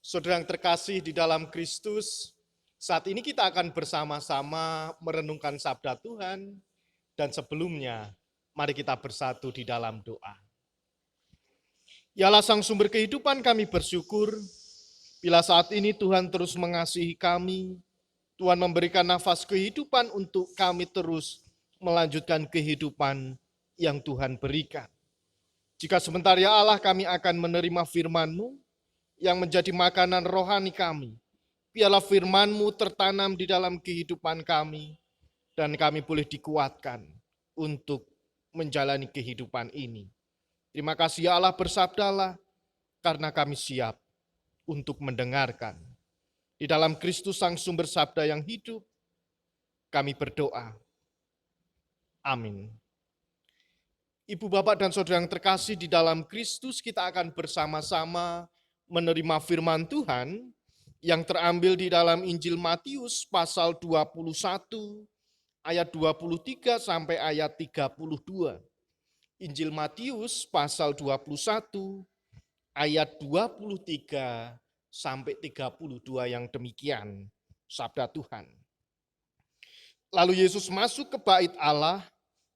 Saudara yang terkasih di dalam Kristus, saat ini kita akan bersama-sama merenungkan sabda Tuhan, dan sebelumnya mari kita bersatu di dalam doa. Yalah Sang Sumber kehidupan, kami bersyukur bila saat ini Tuhan terus mengasihi kami, Tuhan memberikan nafas kehidupan untuk kami terus melanjutkan kehidupan yang Tuhan berikan. Jika sebentar ya Allah kami akan menerima firman-Mu yang menjadi makanan rohani kami, biarlah firman-Mu tertanam di dalam kehidupan kami, dan kami boleh dikuatkan untuk menjalani kehidupan ini. Terima kasih ya Allah, bersabdalah, karena kami siap untuk mendengarkan. Di dalam Kristus Sang Sumber Sabda yang hidup, kami berdoa. Amin. Ibu, Bapak, dan Saudara yang terkasih di dalam Kristus, kita akan bersama-sama menerima firman Tuhan yang terambil di dalam Injil Matius pasal 21 ayat 23 sampai ayat 32. Injil Matius pasal 21 ayat 23 sampai 32 yang demikian sabda Tuhan. Lalu Yesus masuk ke bait Allah,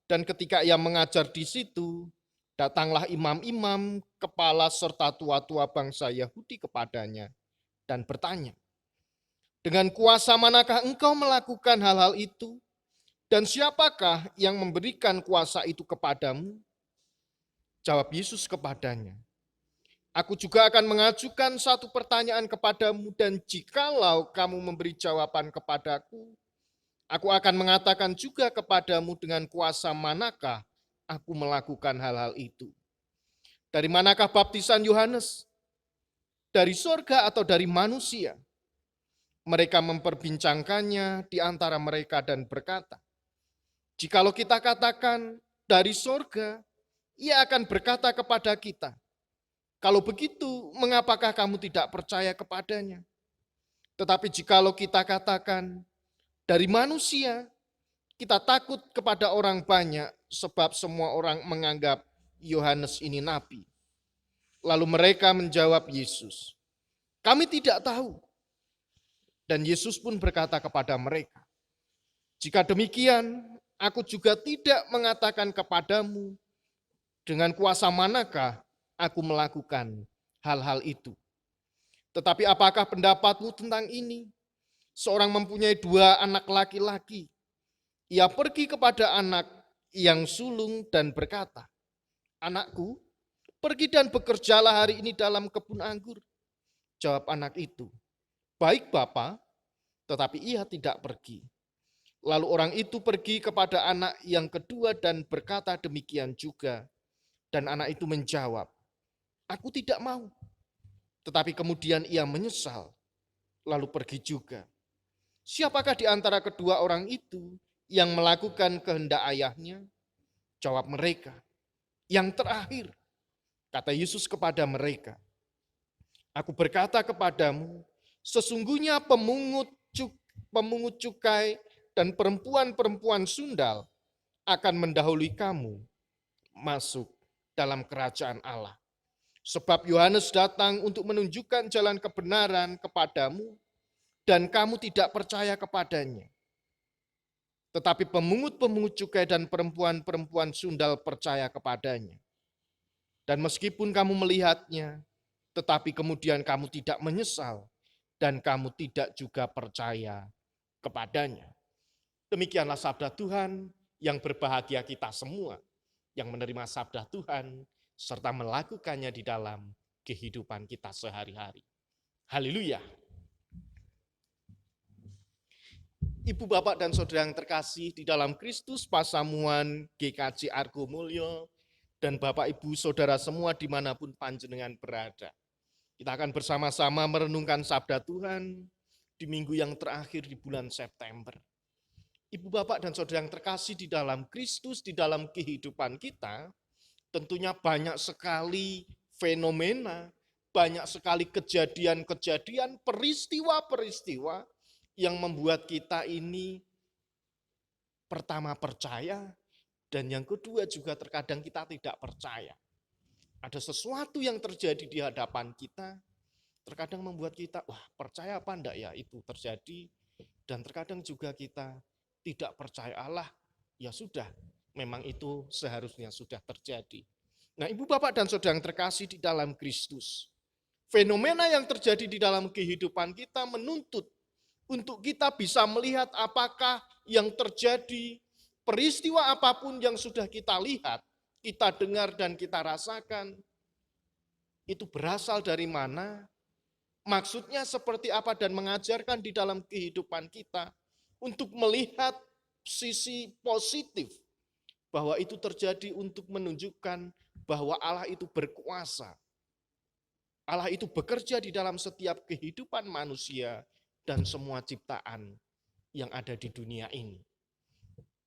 dan ketika ia mengajar di situ, datanglah imam-imam, kepala serta tua-tua bangsa Yahudi kepadanya dan bertanya, "Dengan kuasa manakah engkau melakukan hal-hal itu? Dan siapakah yang memberikan kuasa itu kepadamu?" Jawab Yesus kepadanya, "Aku juga akan mengajukan satu pertanyaan kepadamu, dan jikalau kamu memberi jawaban kepadaku, aku akan mengatakan juga kepadamu dengan kuasa manakah aku melakukan hal-hal itu. Dari manakah baptisan Yohanes? Dari sorga atau dari manusia?" Mereka memperbincangkannya di antara mereka dan berkata, "Jikalau kita katakan dari sorga, ia akan berkata kepada kita, 'Kalau begitu, mengapakah kamu tidak percaya kepadanya?' Tetapi jikalau kita katakan dari manusia, kita takut kepada orang banyak, sebab semua orang menganggap Yohanes ini nabi." Lalu mereka menjawab Yesus, "Kami tidak tahu." Dan Yesus pun berkata kepada mereka, "Jika demikian, aku juga tidak mengatakan kepadamu dengan kuasa manakah aku melakukan hal-hal itu. Tetapi apakah pendapatmu tentang ini? Seorang mempunyai 2 anak laki-laki. Ia pergi kepada anak yang sulung dan berkata, 'Anakku, pergi dan bekerjalah hari ini dalam kebun anggur.' Jawab anak itu, 'Baik, Bapa,' tetapi ia tidak pergi. Lalu orang itu pergi kepada anak yang kedua dan berkata demikian juga. Dan anak itu menjawab, 'Aku tidak mau.' Tetapi kemudian ia menyesal, lalu pergi juga. Siapakah di antara kedua orang itu yang melakukan kehendak ayahnya?" Jawab mereka, "Yang terakhir." Kata Yesus kepada mereka, "Aku berkata kepadamu, sesungguhnya pemungut cukai dan perempuan-perempuan sundal akan mendahului kamu masuk dalam kerajaan Allah. Sebab Yohanes datang untuk menunjukkan jalan kebenaran kepadamu, dan kamu tidak percaya kepadanya. Tetapi pemungut-pemungut cukai dan perempuan-perempuan sundal percaya kepadanya. Dan meskipun kamu melihatnya, tetapi kemudian kamu tidak menyesal, dan kamu tidak juga percaya kepadanya." Demikianlah sabda Tuhan, yang berbahagia kita semua yang menerima sabda Tuhan serta melakukannya di dalam kehidupan kita sehari-hari. Haleluya. Ibu, Bapak, dan Saudara yang terkasih di dalam Kristus, Pasamuan GKJ Argo Mulyo, dan Bapak, Ibu, Saudara semua dimanapun panjenengan berada. Kita akan bersama-sama merenungkan sabda Tuhan di minggu yang terakhir di bulan September. Ibu, Bapak, dan Saudara yang terkasih di dalam Kristus, di dalam kehidupan kita, tentunya banyak sekali fenomena, banyak sekali kejadian-kejadian, peristiwa-peristiwa yang membuat kita ini pertama percaya, dan yang kedua juga terkadang kita tidak percaya. Ada sesuatu yang terjadi di hadapan kita, terkadang membuat kita, wah percaya apa enggak ya itu terjadi, dan terkadang juga kita tidak percaya Allah, ya sudah, memang itu seharusnya sudah terjadi. Nah, Ibu Bapak dan Saudara yang terkasih di dalam Kristus, fenomena yang terjadi di dalam kehidupan kita menuntut untuk kita bisa melihat apakah yang terjadi, peristiwa apapun yang sudah kita lihat, kita dengar dan kita rasakan, itu berasal dari mana, maksudnya seperti apa, dan mengajarkan di dalam kehidupan kita untuk melihat sisi positif, bahwa itu terjadi untuk menunjukkan bahwa Allah itu berkuasa. Allah itu bekerja di dalam setiap kehidupan manusia dan semua ciptaan yang ada di dunia ini.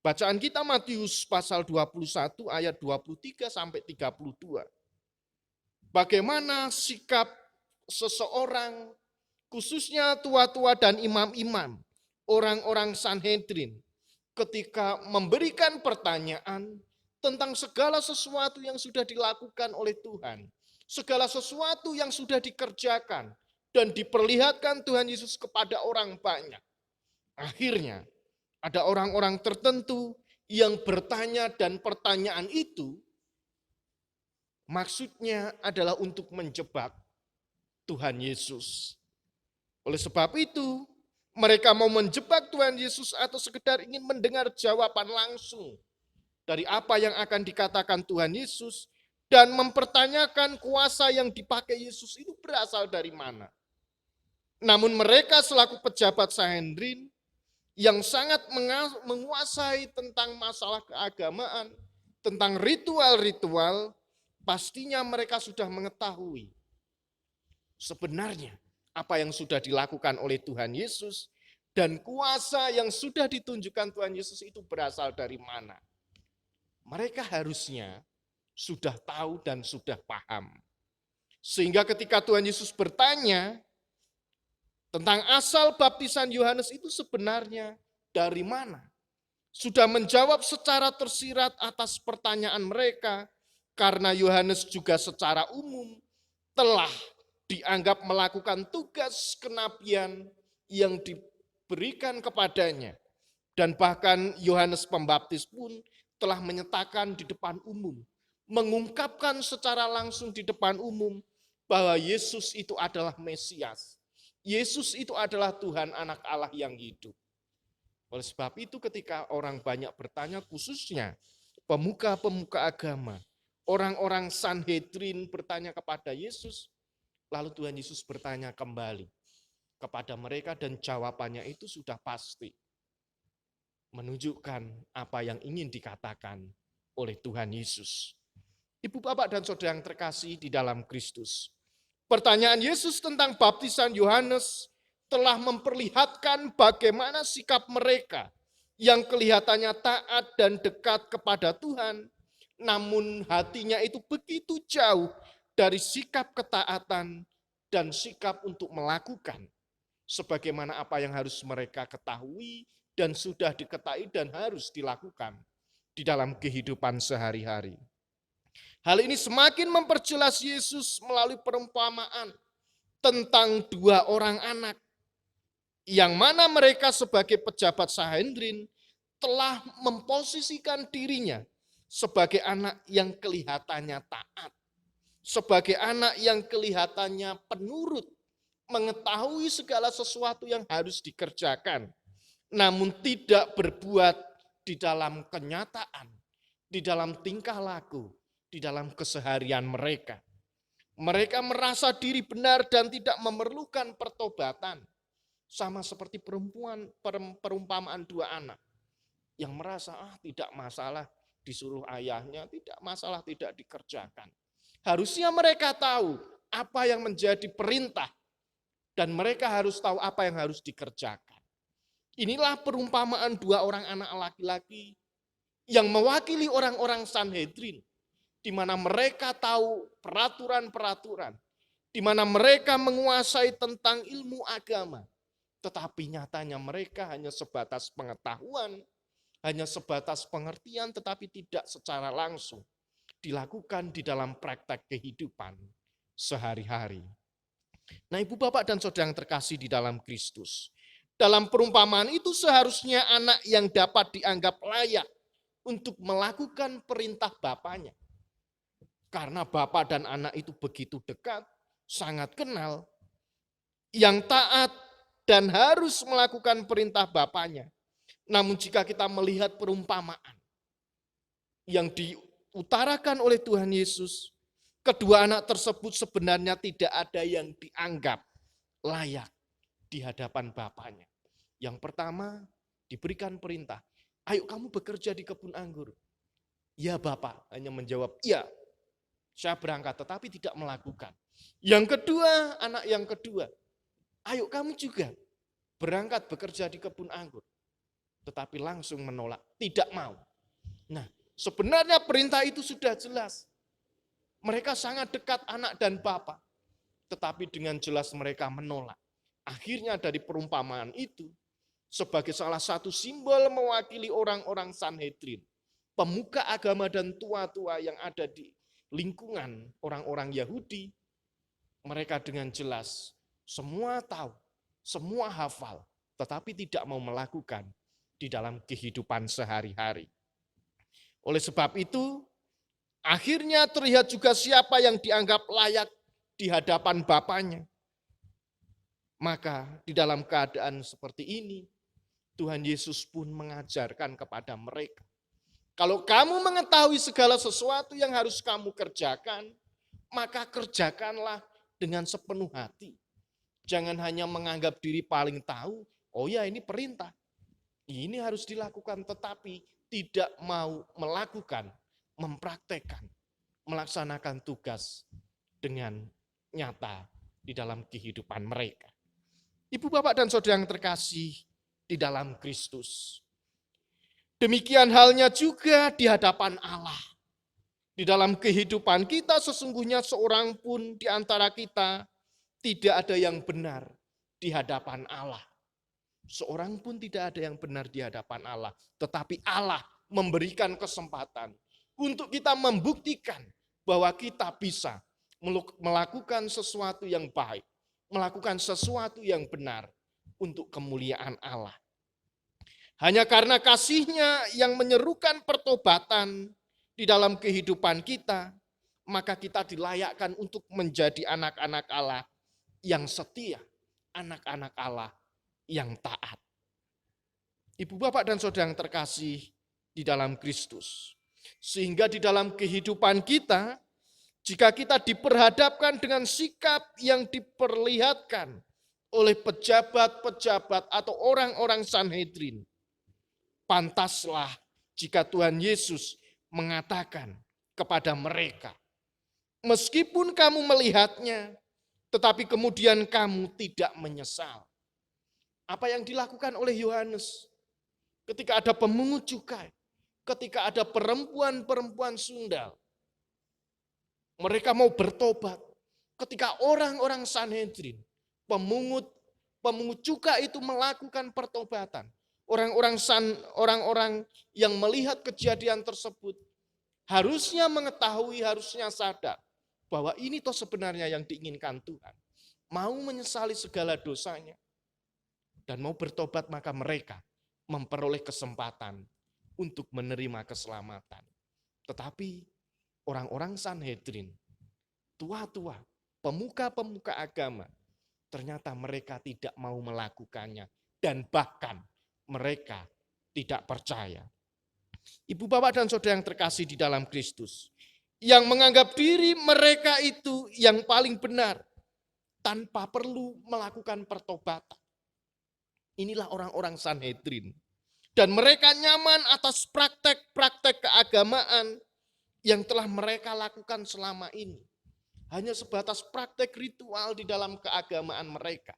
Bacaan kita Matius pasal 21 ayat 23 sampai 32. Bagaimana sikap seseorang, khususnya tua-tua dan imam-imam, orang-orang Sanhedrin, ketika memberikan pertanyaan tentang segala sesuatu yang sudah dilakukan oleh Tuhan, segala sesuatu yang sudah dikerjakan dan diperlihatkan Tuhan Yesus kepada orang banyak. Akhirnya ada orang-orang tertentu yang bertanya, dan pertanyaan itu maksudnya adalah untuk menjebak Tuhan Yesus. Oleh sebab itu, mereka mau menjebak Tuhan Yesus atau sekedar ingin mendengar jawaban langsung dari apa yang akan dikatakan Tuhan Yesus, dan mempertanyakan kuasa yang dipakai Yesus itu berasal dari mana. Namun mereka selaku pejabat Sanhedrin yang sangat menguasai tentang masalah keagamaan, tentang ritual-ritual, pastinya mereka sudah mengetahui sebenarnya apa yang sudah dilakukan oleh Tuhan Yesus, dan kuasa yang sudah ditunjukkan Tuhan Yesus itu berasal dari mana. Mereka harusnya sudah tahu dan sudah paham. Sehingga ketika Tuhan Yesus bertanya tentang asal baptisan Yohanes itu sebenarnya dari mana, sudah menjawab secara tersirat atas pertanyaan mereka, karena Yohanes juga secara umum telah dianggap melakukan tugas kenabian yang diberikan kepadanya. Dan bahkan Yohanes Pembaptis pun telah menyatakan di depan umum, mengungkapkan secara langsung di depan umum bahwa Yesus itu adalah Mesias. Yesus itu adalah Tuhan Anak Allah yang hidup. Oleh sebab itu ketika orang banyak bertanya, khususnya pemuka-pemuka agama, orang-orang Sanhedrin bertanya kepada Yesus, lalu Tuhan Yesus bertanya kembali kepada mereka, dan jawabannya itu sudah pasti menunjukkan apa yang ingin dikatakan oleh Tuhan Yesus. Ibu, Bapak, dan Saudara yang terkasih di dalam Kristus, pertanyaan Yesus tentang baptisan Yohanes telah memperlihatkan bagaimana sikap mereka yang kelihatannya taat dan dekat kepada Tuhan, namun hatinya itu begitu jauh dari sikap ketaatan dan sikap untuk melakukan sebagaimana apa yang harus mereka ketahui dan sudah diketahui dan harus dilakukan di dalam kehidupan sehari-hari. Hal ini semakin memperjelas Yesus melalui perumpamaan tentang dua orang anak, yang mana mereka sebagai pejabat Sanhedrin telah memposisikan dirinya sebagai anak yang kelihatannya taat, sebagai anak yang kelihatannya penurut, mengetahui segala sesuatu yang harus dikerjakan, namun tidak berbuat di dalam kenyataan, di dalam tingkah laku, di dalam keseharian mereka. Mereka merasa diri benar dan tidak memerlukan pertobatan. Sama seperti perumpamaan dua anak yang merasa tidak masalah disuruh ayahnya, tidak masalah tidak dikerjakan. Harusnya mereka tahu apa yang menjadi perintah dan mereka harus tahu apa yang harus dikerjakan. Inilah perumpamaan dua orang anak laki-laki yang mewakili orang-orang Sanhedrin, di mana mereka tahu peraturan-peraturan, di mana mereka menguasai tentang ilmu agama. Tetapi nyatanya mereka hanya sebatas pengetahuan, hanya sebatas pengertian, tetapi tidak secara langsung dilakukan di dalam praktek kehidupan sehari-hari. Nah, Ibu Bapak dan Saudara yang terkasih di dalam Kristus, dalam perumpamaan itu seharusnya anak yang dapat dianggap layak untuk melakukan perintah bapaknya. Karena bapak dan anak itu begitu dekat, sangat kenal, yang taat dan harus melakukan perintah bapaknya. Namun jika kita melihat perumpamaan yang diutarakan oleh Tuhan Yesus, kedua anak tersebut sebenarnya tidak ada yang dianggap layak di hadapan bapaknya. Yang pertama diberikan perintah, ayo kamu bekerja di kebun anggur. Ya Bapak, hanya menjawab, iya saya berangkat, tetapi tidak melakukan. Yang kedua, anak yang kedua, ayo kamu juga berangkat bekerja di kebun anggur. Tetapi langsung menolak, tidak mau. Nah, sebenarnya perintah itu sudah jelas. Mereka sangat dekat anak dan bapak. Tetapi dengan jelas mereka menolak. Akhirnya dari perumpamaan itu, sebagai salah satu simbol mewakili orang-orang Sanhedrin, pemuka agama dan tua-tua yang ada di lingkungan orang-orang Yahudi, mereka dengan jelas semua tahu, semua hafal, tetapi tidak mau melakukan di dalam kehidupan sehari-hari. Oleh sebab itu, akhirnya terlihat juga siapa yang dianggap layak di hadapan Bapaknya. Maka di dalam keadaan seperti ini, Tuhan Yesus pun mengajarkan kepada mereka, kalau kamu mengetahui segala sesuatu yang harus kamu kerjakan, maka kerjakanlah dengan sepenuh hati. Jangan hanya menganggap diri paling tahu, oh ya ini perintah, ini harus dilakukan, tetapi tidak mau melakukan, mempraktekkan, melaksanakan tugas dengan nyata di dalam kehidupan mereka. Ibu Bapak dan Saudara yang terkasih di dalam Kristus. Demikian halnya juga di hadapan Allah. Di dalam kehidupan kita sesungguhnya seorang pun di antara kita tidak ada yang benar di hadapan Allah. Seorang pun tidak ada yang benar di hadapan Allah. Tetapi Allah memberikan kesempatan untuk kita membuktikan bahwa kita bisa melakukan sesuatu yang baik, melakukan sesuatu yang benar untuk kemuliaan Allah. Hanya karena kasih-Nya yang menyerukan pertobatan di dalam kehidupan kita, maka kita dilayakkan untuk menjadi anak-anak Allah yang setia, anak-anak Allah yang taat. Ibu Bapak dan Saudara yang terkasih di dalam Kristus. Sehingga di dalam kehidupan kita, jika kita diperhadapkan dengan sikap yang diperlihatkan oleh pejabat-pejabat atau orang-orang Sanhedrin, pantaslah jika Tuhan Yesus mengatakan kepada mereka, meskipun kamu melihatnya, tetapi kemudian kamu tidak menyesal. Apa yang dilakukan oleh Yohanes ketika ada pemungut cukai, ketika ada perempuan-perempuan sundal, mereka mau bertobat. Ketika orang-orang Sanhedrin, pemungut cukai itu melakukan pertobatan, orang-orang yang melihat kejadian tersebut harusnya mengetahui, harusnya sadar bahwa ini toh sebenarnya yang diinginkan Tuhan. Mau menyesali segala dosanya dan mau bertobat, maka mereka memperoleh kesempatan untuk menerima keselamatan. Tetapi orang-orang Sanhedrin, tua-tua, pemuka-pemuka agama, ternyata mereka tidak mau melakukannya dan bahkan mereka tidak percaya. Ibu Bapak dan Saudara yang terkasih di dalam Kristus, yang menganggap diri mereka itu yang paling benar tanpa perlu melakukan pertobatan. Inilah orang-orang Sanhedrin. Dan mereka nyaman atas praktek-praktek keagamaan yang telah mereka lakukan selama ini. Hanya sebatas praktek ritual di dalam keagamaan mereka.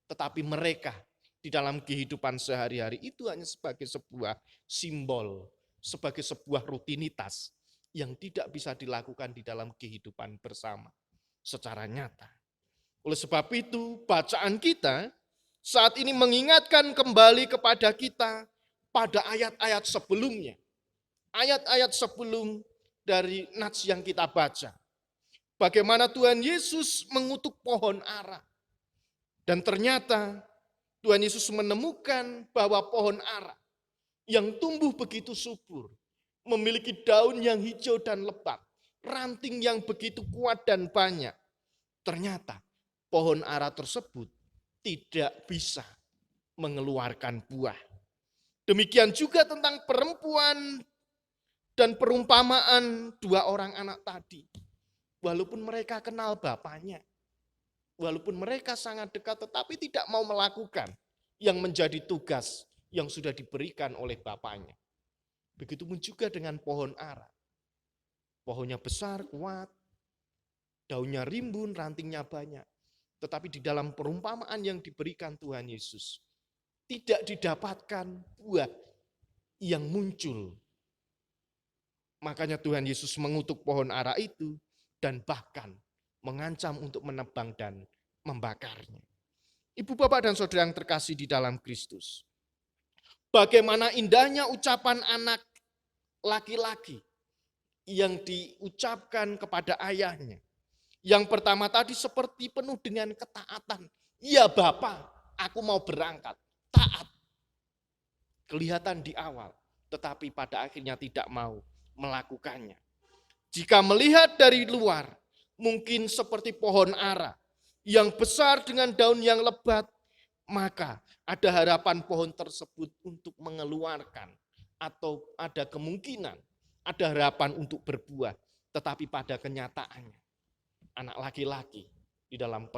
Tetapi mereka di dalam kehidupan sehari-hari itu hanya sebagai sebuah simbol, sebagai sebuah rutinitas yang tidak bisa dilakukan di dalam kehidupan bersama secara nyata. Oleh sebab itu, bacaan kita saat ini mengingatkan kembali kepada kita pada ayat-ayat sebelumnya. Ayat-ayat sebelum dari nats yang kita baca. Bagaimana Tuhan Yesus mengutuk pohon ara. Dan ternyata Tuhan Yesus menemukan bahwa pohon ara yang tumbuh begitu subur, memiliki daun yang hijau dan lebat, ranting yang begitu kuat dan banyak. Ternyata pohon ara tersebut tidak bisa mengeluarkan buah. Demikian juga tentang perempuan dan perumpamaan dua orang anak tadi. Walaupun mereka kenal bapaknya, walaupun mereka sangat dekat, tetapi tidak mau melakukan yang menjadi tugas yang sudah diberikan oleh bapaknya. Begitupun juga dengan pohon ara. Pohonnya besar, kuat, daunnya rimbun, rantingnya banyak. Tetapi di dalam perumpamaan yang diberikan Tuhan Yesus, tidak didapatkan buah yang muncul. Makanya Tuhan Yesus mengutuk pohon ara itu dan bahkan mengancam untuk menebang dan membakarnya. Ibu, bapak, dan saudara yang terkasih di dalam Kristus. Bagaimana indahnya ucapan anak laki-laki yang diucapkan kepada ayahnya. Yang pertama tadi seperti penuh dengan ketaatan. Ya Bapa, aku mau berangkat. Taat. Kelihatan di awal, tetapi pada akhirnya tidak mau melakukannya. Jika melihat dari luar, mungkin seperti pohon ara yang besar dengan daun yang lebat, maka ada harapan pohon tersebut untuk mengeluarkan atau ada kemungkinan, ada harapan untuk berbuah. Tetapi pada kenyataannya, anak laki-laki di dalam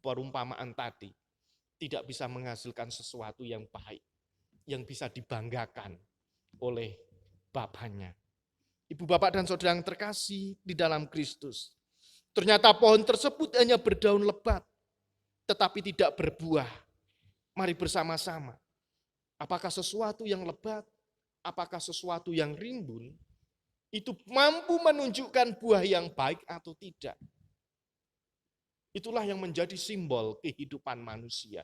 perumpamaan tadi tidak bisa menghasilkan sesuatu yang baik, yang bisa dibanggakan oleh bapaknya. Ibu, bapak, dan saudara yang terkasih di dalam Kristus. Ternyata pohon tersebut hanya berdaun lebat, tetapi tidak berbuah. Mari bersama-sama. Apakah sesuatu yang lebat, apakah sesuatu yang rimbun, itu mampu menunjukkan buah yang baik atau tidak. Itulah yang menjadi simbol kehidupan manusia.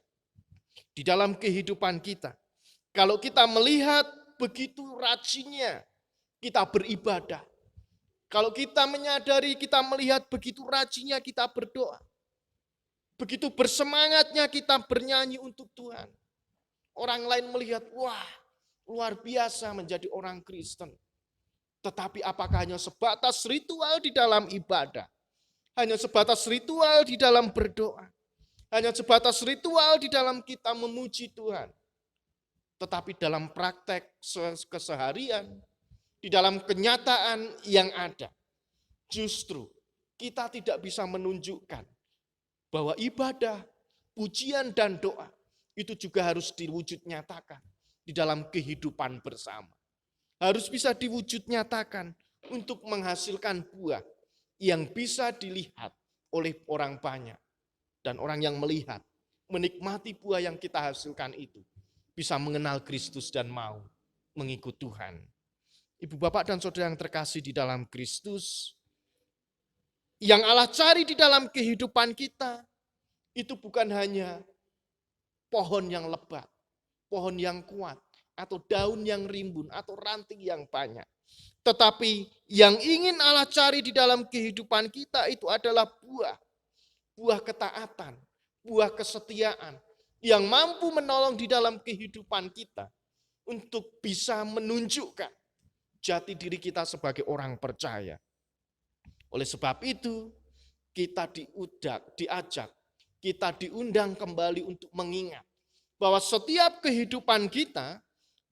Di dalam kehidupan kita, kalau kita melihat begitu rajinnya kita beribadah, kalau kita menyadari, kita melihat begitu rajinnya kita berdoa, begitu bersemangatnya kita bernyanyi untuk Tuhan, orang lain melihat, wah, luar biasa menjadi orang Kristen. Tetapi apakah hanya sebatas ritual di dalam ibadah? Hanya sebatas ritual di dalam berdoa? Hanya sebatas ritual di dalam kita memuji Tuhan? Tetapi dalam praktek keseharian, di dalam kenyataan yang ada, justru kita tidak bisa menunjukkan bahwa ibadah, pujian, dan doa itu juga harus diwujud nyatakan di dalam kehidupan bersama. Harus bisa diwujud nyatakan untuk menghasilkan buah yang bisa dilihat oleh orang banyak. Dan orang yang melihat, menikmati buah yang kita hasilkan itu, bisa mengenal Kristus dan mau mengikut Tuhan. Ibu, bapak, dan saudara yang terkasih di dalam Kristus, yang Allah cari di dalam kehidupan kita, itu bukan hanya pohon yang lebat, pohon yang kuat, atau daun yang rimbun, atau ranting yang banyak. Tetapi yang ingin Allah cari di dalam kehidupan kita itu adalah buah. Buah ketaatan, buah kesetiaan, yang mampu menolong di dalam kehidupan kita untuk bisa menunjukkan jati diri kita sebagai orang percaya. Oleh sebab itu, kita diajak, kita diundang kembali untuk mengingat bahwa setiap kehidupan kita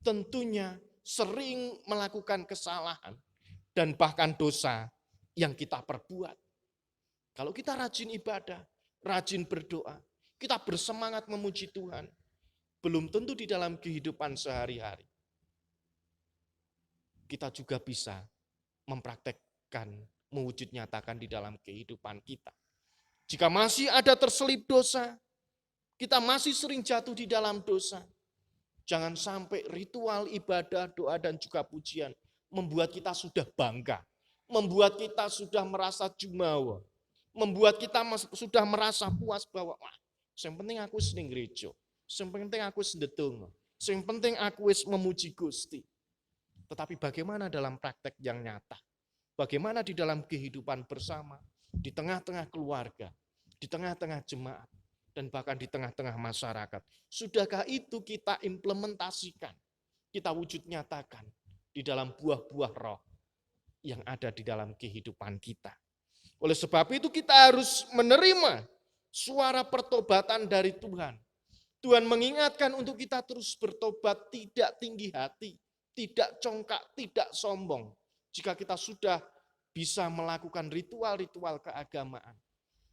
tentunya sering melakukan kesalahan dan bahkan dosa yang kita perbuat. Kalau kita rajin ibadah, rajin berdoa, kita bersemangat memuji Tuhan, belum tentu di dalam kehidupan sehari-hari kita juga bisa mempraktekkan, mewujud nyatakan di dalam kehidupan kita. Jika masih ada terselip dosa, kita masih sering jatuh di dalam dosa. Jangan sampai ritual ibadah, doa, dan juga pujian membuat kita sudah bangga, membuat kita sudah merasa jumawa, membuat kita sudah merasa puas bahwa wah, yang penting aku sering gereja, yang penting aku sedetong, yang penting aku wis memuji Gusti. Tetapi bagaimana dalam praktek yang nyata? Bagaimana di dalam kehidupan bersama, di tengah-tengah keluarga, di tengah-tengah jemaat? dan bahkan di tengah-tengah masyarakat. Sudahkah itu kita implementasikan, kita wujud nyatakan di dalam buah-buah roh yang ada di dalam kehidupan kita. Oleh sebab itu kita harus menerima suara pertobatan dari Tuhan. Tuhan mengingatkan untuk kita terus bertobat, tidak tinggi hati, tidak congkak, tidak sombong. Jika kita sudah bisa melakukan ritual-ritual keagamaan.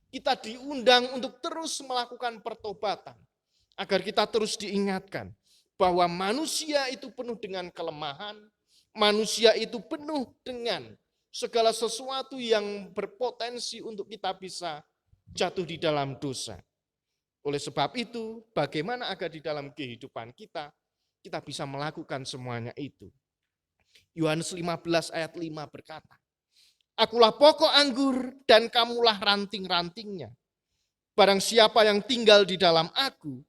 Kita diundang untuk terus melakukan pertobatan. Agar kita terus diingatkan bahwa manusia itu penuh dengan kelemahan, manusia itu penuh dengan segala sesuatu yang berpotensi untuk kita bisa jatuh di dalam dosa. Oleh sebab itu, bagaimana agar di dalam kehidupan kita bisa melakukan semuanya itu. Yohanes 15 ayat 5 berkata, Akulah pokok anggur dan kamulah ranting-rantingnya. Barang siapa yang tinggal di dalam aku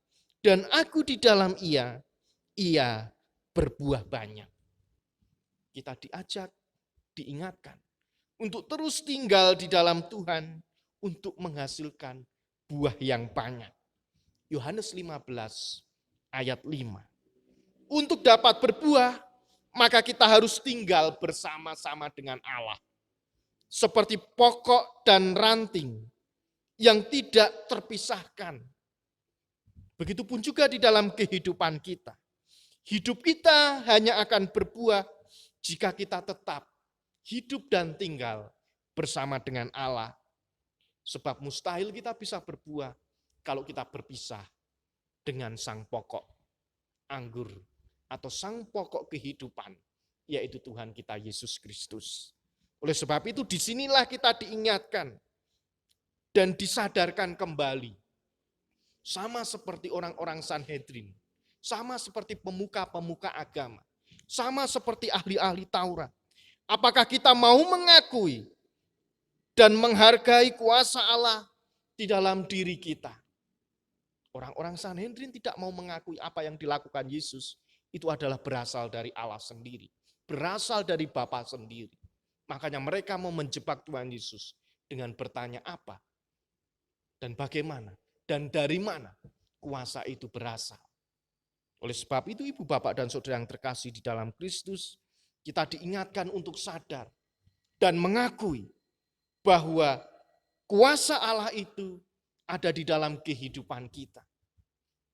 dan aku di dalam ia berbuah banyak. Kita diajak, diingatkan untuk terus tinggal di dalam Tuhan untuk menghasilkan buah yang banyak. Yohanes 15 ayat 5. Untuk dapat berbuah, maka kita harus tinggal bersama-sama dengan Allah. Seperti pokok dan ranting yang tidak terpisahkan. Begitupun juga di dalam kehidupan kita. Hidup kita hanya akan berbuah jika kita tetap hidup dan tinggal bersama dengan Allah. Sebab mustahil kita bisa berbuah kalau kita berpisah dengan sang pokok anggur atau sang pokok kehidupan, yaitu Tuhan kita Yesus Kristus. Oleh sebab itu disinilah kita diingatkan dan disadarkan kembali. Sama seperti orang-orang Sanhedrin, sama seperti pemuka-pemuka agama, sama seperti ahli-ahli Taurat. Apakah kita mau mengakui dan menghargai kuasa Allah di dalam diri kita? Orang-orang Sanhedrin tidak mau mengakui apa yang dilakukan Yesus itu adalah berasal dari Allah sendiri, berasal dari Bapa sendiri. Makanya mereka mau menjebak Tuhan Yesus dengan bertanya apa dan bagaimana dan dari mana kuasa itu berasal. Oleh sebab itu ibu bapak dan saudara yang terkasih di dalam Kristus, kita diingatkan untuk sadar dan mengakui bahwa kuasa Allah itu ada di dalam kehidupan kita.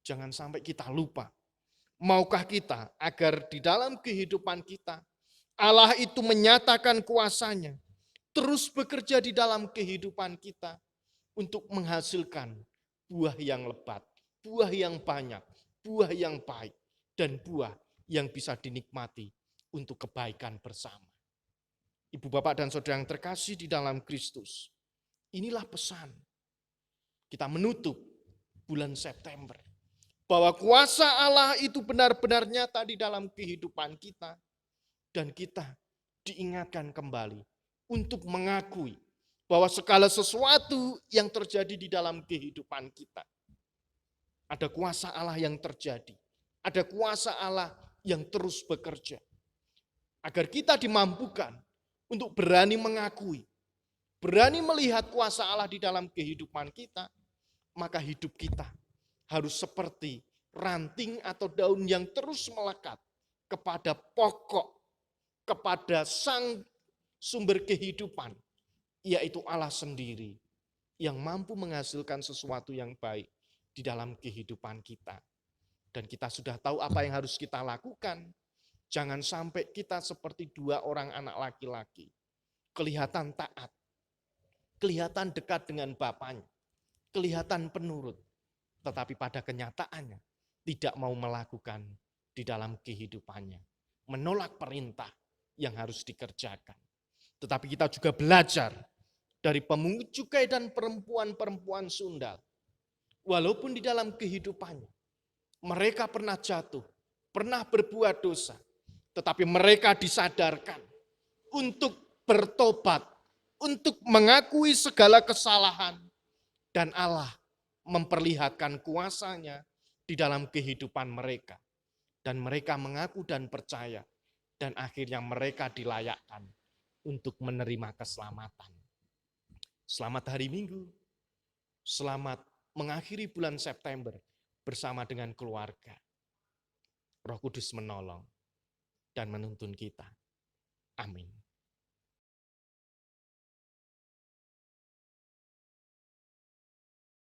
Jangan sampai kita lupa. Maukah kita agar di dalam kehidupan kita Allah itu menyatakan kuasanya, terus bekerja di dalam kehidupan kita untuk menghasilkan buah yang lebat, buah yang banyak, buah yang baik, dan buah yang bisa dinikmati untuk kebaikan bersama. Ibu bapak dan saudara yang terkasih di dalam Kristus, inilah pesan kita menutup bulan September. Bahwa kuasa Allah itu benar-benar nyata di dalam kehidupan kita. Dan kita diingatkan kembali untuk mengakui bahwa segala sesuatu yang terjadi di dalam kehidupan kita. Ada kuasa Allah yang terjadi. Ada kuasa Allah yang terus bekerja. Agar kita dimampukan untuk berani mengakui, berani melihat kuasa Allah di dalam kehidupan kita, maka hidup kita harus seperti ranting atau daun yang terus melekat kepada pokok, kepada sang sumber kehidupan, yaitu Allah sendiri, yang mampu menghasilkan sesuatu yang baik di dalam kehidupan kita. Dan kita sudah tahu apa yang harus kita lakukan. Jangan sampai kita seperti dua orang anak laki-laki, kelihatan taat, kelihatan dekat dengan bapaknya, kelihatan penurut, tetapi pada kenyataannya tidak mau melakukan di dalam kehidupannya, menolak perintah yang harus dikerjakan. Tetapi kita juga belajar dari pemungut cukai dan perempuan-perempuan sundal. Walaupun di dalam kehidupannya mereka pernah jatuh, pernah berbuat dosa, tetapi mereka disadarkan untuk bertobat, untuk mengakui segala kesalahan, dan Allah memperlihatkan kuasanya di dalam kehidupan mereka. Dan mereka mengaku dan percaya. Dan akhirnya mereka dilayakkan untuk menerima keselamatan. Selamat hari Minggu. Selamat mengakhiri bulan September bersama dengan keluarga. Roh Kudus menolong dan menuntun kita. Amin.